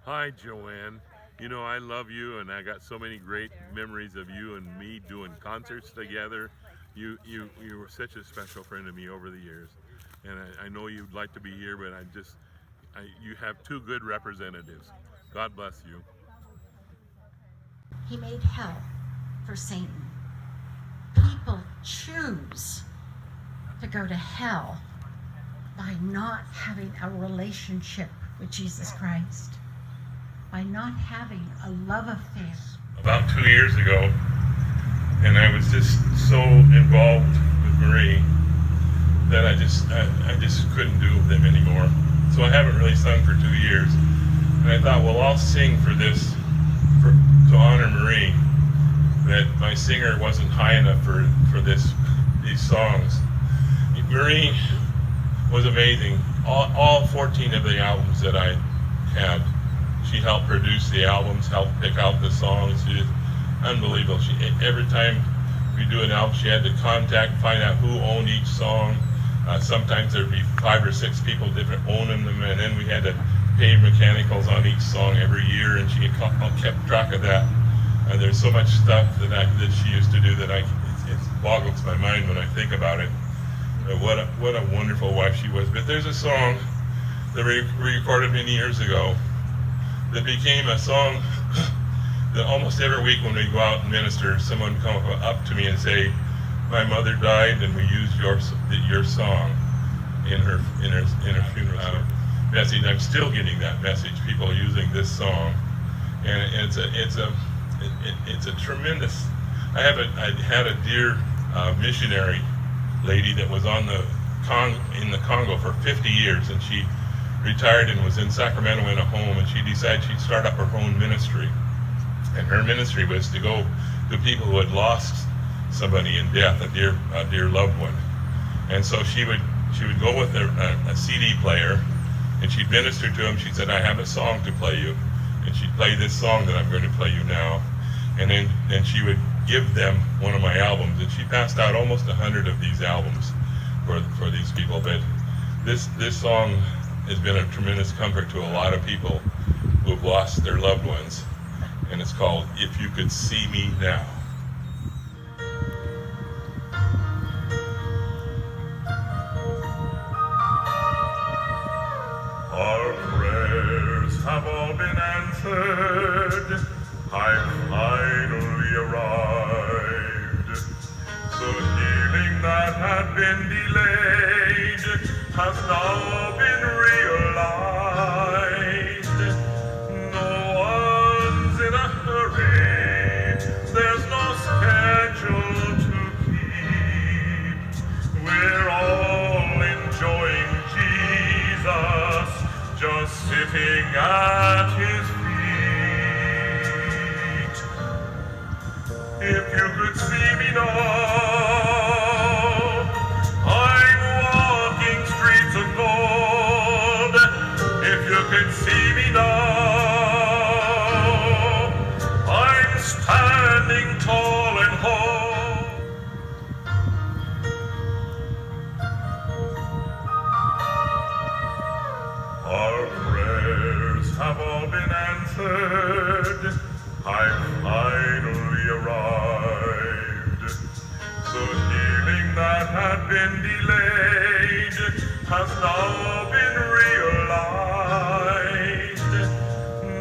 Hi, Joanne. You know, I love you, and I got so many great memories of you and me doing concerts together. You were such a special friend to me over the years, and I know you'd like to be here, but you have two good representatives. God bless you. He made hell for Satan. People choose to go to hell by not having a relationship with Jesus Christ, by not having a love affair. About 2 years ago, and I was just so involved with Marie that I just couldn't do them anymore. So I haven't really sung for 2 years, and I thought, well, I'll sing for this, to honor Marie. That my singer wasn't high enough for these songs. Marie was amazing. All 14 of the albums that I had, she helped produce the albums, helped pick out the songs. She was unbelievable. Every time we do an album, she had to find out who owned each song. Sometimes there'd be 5 or 6 people different owning them, and then we had to pay mechanicals on each song every year, and she kept track of that. There's so much stuff that she used to do that it boggles my mind when I think about it. What a wonderful wife she was. But there's a song that we recorded many years ago that became a song that almost every week when we go out and minister, someone come up to me and say, "My mother died, and we used your song in her funeral message." I'm still getting that message. People using this song, and it's a tremendous. I had a dear missionary lady that was in the Congo for 50 years, and she retired and was in Sacramento in a home, and she decided she'd start up her own ministry. And her ministry was to go to people who had lost somebody in death, a dear loved one. And so she would go with a CD player, and she'd minister to them. She said, "I have a song to play you," and she'd play this song that I'm going to play you now. And then she would give them one of my albums, and she passed out almost 100 of these albums for these people. But this song has been a tremendous comfort to a lot of people who have lost their loved ones, and it's called "If You Could See Me Now." Our prayers have all been answered. I finally arrived. The healing that had been delayed has now been realized. No one's in a hurry. There's no schedule to keep. We're all enjoying Jesus, just sitting at his feet. If you could see me now, I'm walking streets of gold. If you could see me now, I'm standing tall and whole. Our prayers have all been answered. I finally arrived. The healing that had been delayed has now been realized.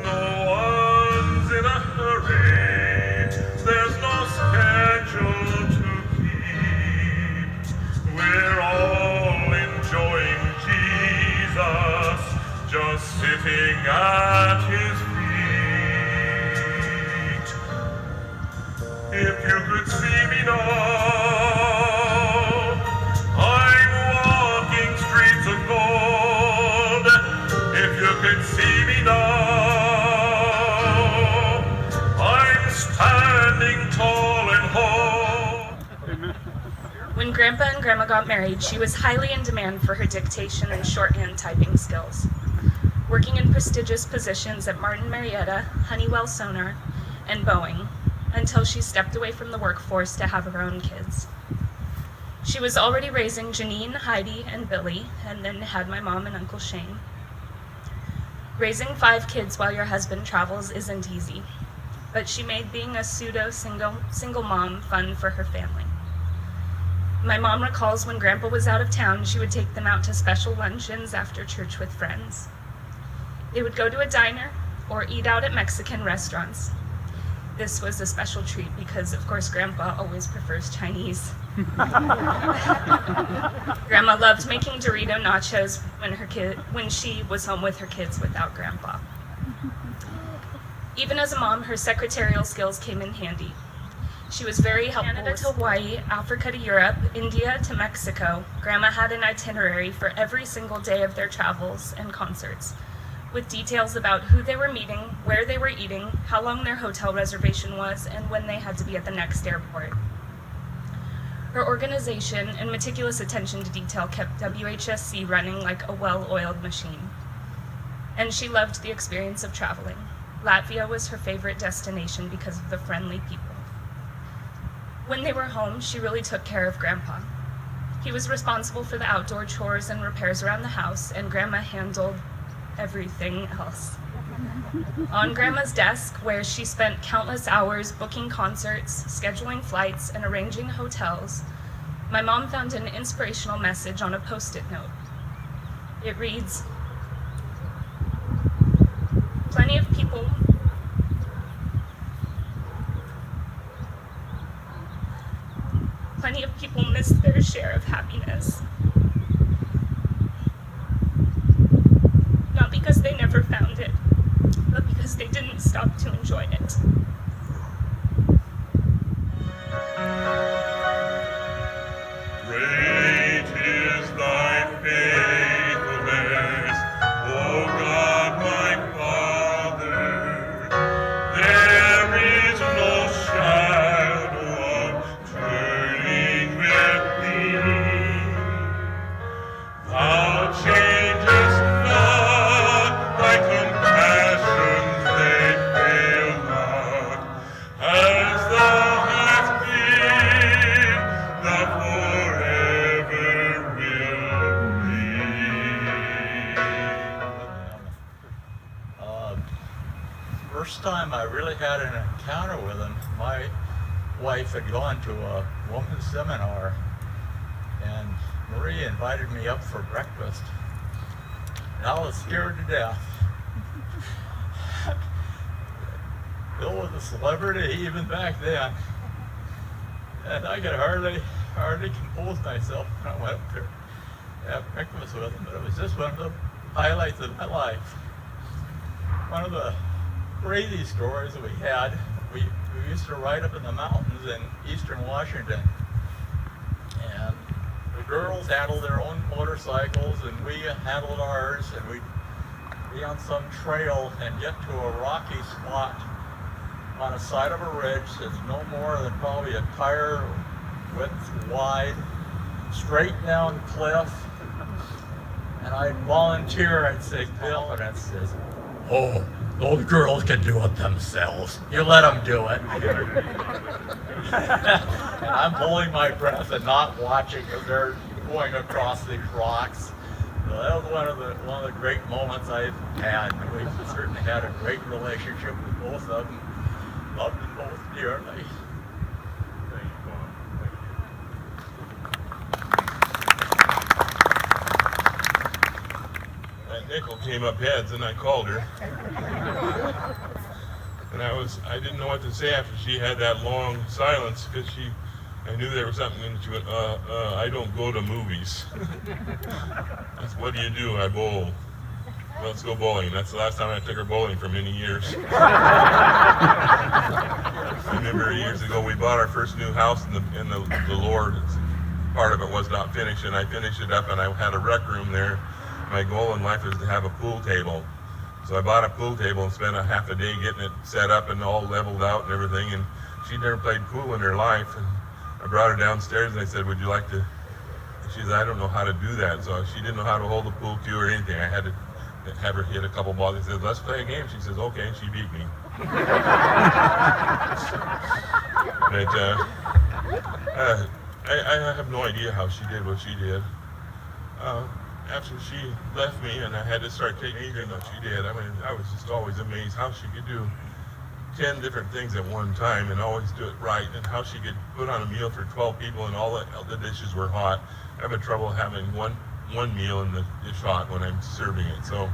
No one's in a hurry. There's no schedule to keep. We're all enjoying Jesus, just sitting at his feet. If you could see me now, I'm walking streets of gold. If you could see me now, I'm standing tall and whole. When Grandpa and Grandma got married, she was highly in demand for her dictation and shorthand typing skills, working in prestigious positions at Martin Marietta, Honeywell Sonar, and Boeing, until she stepped away from the workforce to have her own kids. She was already raising Janine, Heidi, and Billy, and then had my mom and Uncle Shane. Raising 5 kids while your husband travels isn't easy, but she made being a pseudo-single mom fun for her family. My mom recalls when Grandpa was out of town, she would take them out to special luncheons after church with friends. They would go to a diner or eat out at Mexican restaurants. This was a special treat because, of course, Grandpa always prefers Chinese. Grandma loved making Dorito nachos when she was home with her kids without Grandpa. Even as a mom, her secretarial skills came in handy. She was very helpful. Canada to Hawaii, Africa to Europe, India to Mexico. Grandma had an itinerary for every single day of their travels and concerts, with details about who they were meeting, where they were eating, how long their hotel reservation was, and when they had to be at the next airport. Her organization and meticulous attention to detail kept WHSC running like a well-oiled machine. And she loved the experience of traveling. Latvia was her favorite destination because of the friendly people. When they were home, she really took care of Grandpa. He was responsible for the outdoor chores and repairs around the house, and Grandma handled everything else. On Grandma's desk, where she spent countless hours booking concerts, scheduling flights, and arranging hotels, my mom found an inspirational message on a Post-it note. It reads, Plenty of people miss their share of happiness. Not because they never found it, but because they didn't stop to enjoy it. Great is thy faithfulness, O God my Father. There is no shadow of turning with thee. Thou changest not, thy compassions they fail not. As thou hast been, thou forever will be. First time I really had an encounter with him, my wife had gone to a woman's seminar, and Marie invited me up for breakfast. And I was scared to death. Bill was a celebrity even back then, and I could hardly compose myself when I went up there to have breakfast with him. But it was just one of the highlights of my life. One of the crazy stories that we had, we used to ride up in the mountains in eastern Washington, and the girls handled their own motorcycles and we handled ours, and we'd be on some trail and get to a rocky spot on a side of a ridge that's no more than probably a tire width wide, straight down cliff. And I'd volunteer, I'd say, Bill, and it says, "Oh, those girls can do it themselves. You let them do it." And I'm holding my breath and not watching because they're going across these rocks. So that was one of the great moments I've had. We certainly had a great relationship with both of them. Loved them both dearly. That nickel came up heads, and I called her. And I didn't know what to say after she had that long silence, because I knew there was something, and she went, I don't go to movies. I said, "What do you do?" "I bowl." "Well, let's go bowling." That's the last time I took her bowling for many years. I remember years ago we bought our first new house, and the lower part of it was not finished, and I finished it up, and I had a rec room there. My goal in life is to have a pool table. So I bought a pool table and spent a half a day getting it set up and all leveled out and everything, and she'd never played pool in her life. And I brought her downstairs and I said, "Would you like to?" And she said, "I don't know how to do that." So she didn't know how to hold a pool cue or anything. I had to have her hit a couple balls. I said, "Let's play a game." She says, "Okay," and she beat me. But I have no idea how she did what she did. after she left me and I had to start taking anything that she did, I mean, I was just always amazed how she could do 10 different things at one time and always do it right, and how she could put on a meal for 12 people and all the dishes were hot. I have trouble having one meal and the dish hot when I'm serving it. So,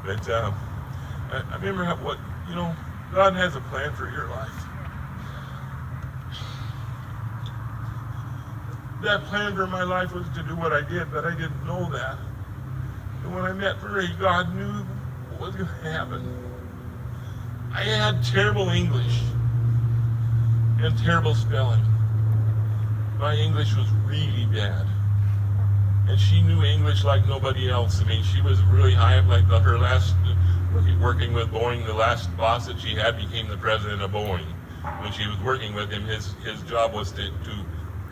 but I remember what, you know, God has a plan for your life. That plan for my life was to do what I did, but I didn't know that. And when I met Marie, God knew what was going to happen. I had terrible English and terrible spelling. My English was really bad. And she knew English like nobody else. I mean, she was really high up, like her last, working with Boeing, the last boss that she had became the president of Boeing. When she was working with him, his job was to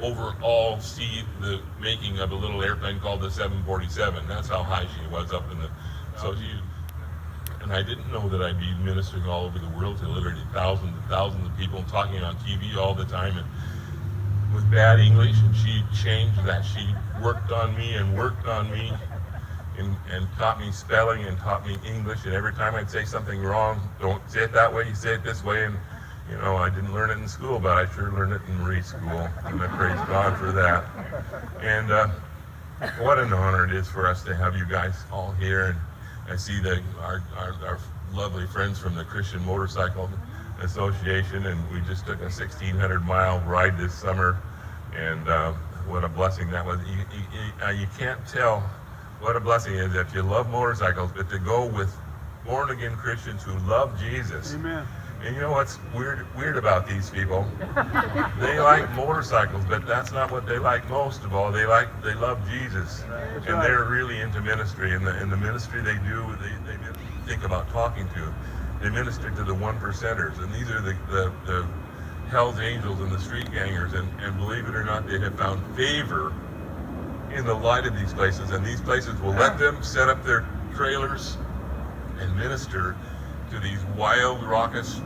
overall see the making of a little airplane called the 747. That's how high she was up in the, so she, and I didn't know that I'd be ministering all over the world to literally thousands and thousands of people, talking on TV all the time and with bad English, and she changed that. She worked on me and taught me spelling and taught me English, and every time I'd say something wrong, don't say it that way, you say it this way, and you know, I didn't learn it in school, but I sure learned it in Marie's school, and I praise God for that. And what an honor it is for us to have you guys all here. And I see our lovely friends from the Christian Motorcycle Association, and we just took a 1,600-mile ride this summer, and what a blessing that was. You can't tell what a blessing it is if you love motorcycles, but to go with born-again Christians who love Jesus. Amen. And you know what's weird about these people? They like motorcycles, but that's not what they like most of all. They love Jesus, and they're really into ministry. And the ministry they do, they think about talking to. They minister to the one percenters, and these are the Hell's Angels and the street gangers. And believe it or not, they have found favor in the light of these places, and these places will let them set up their trailers and minister to these wild, raucous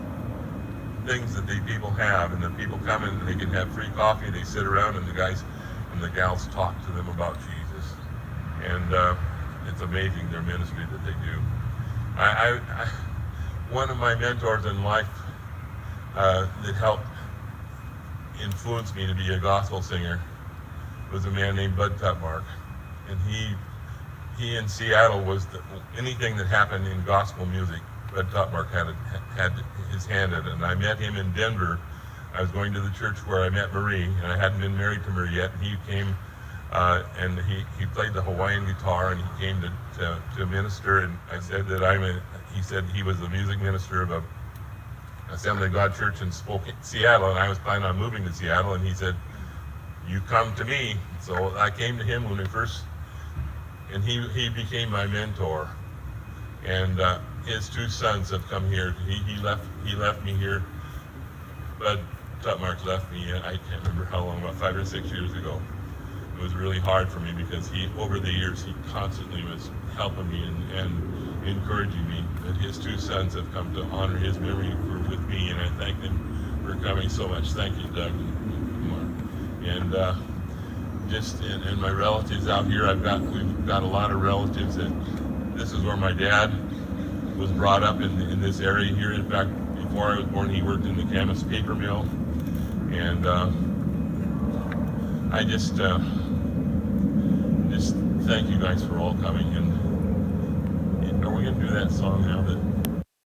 things that the people have, and the people come in and they can have free coffee, they sit around and the guys and the gals talk to them about Jesus. And it's amazing their ministry that they do. I one of my mentors in life that helped influence me to be a gospel singer was a man named Bud Tutmark. And he in Seattle was anything that happened in gospel music, Bud Tutmark had his hand in it. And I met him in Denver. I was going to the church where I met Marie, and I hadn't been married to Marie yet. And he came and he played the Hawaiian guitar, and he came to minister. And I said that he said he was the music minister of a Assembly of God church in Seattle, and I was planning on moving to Seattle. And he said, "You come to me." So I came to him when we first, and he became my mentor. And his two sons have come here. He left me here. Bud Tutmark left me, I can't remember how long, about 5 or 6 years ago. It was really hard for me because over the years, he constantly was helping me and encouraging me. But his two sons have come to honor his memory with me, and I thank them for coming so much. Thank you, Doug and Mark. And and my relatives out here, we've got a lot of relatives that this is where my dad was brought up in this area here. In fact, before I was born, he worked in the Camas paper mill. And I just thank you guys for all coming. And are we going to do that song now that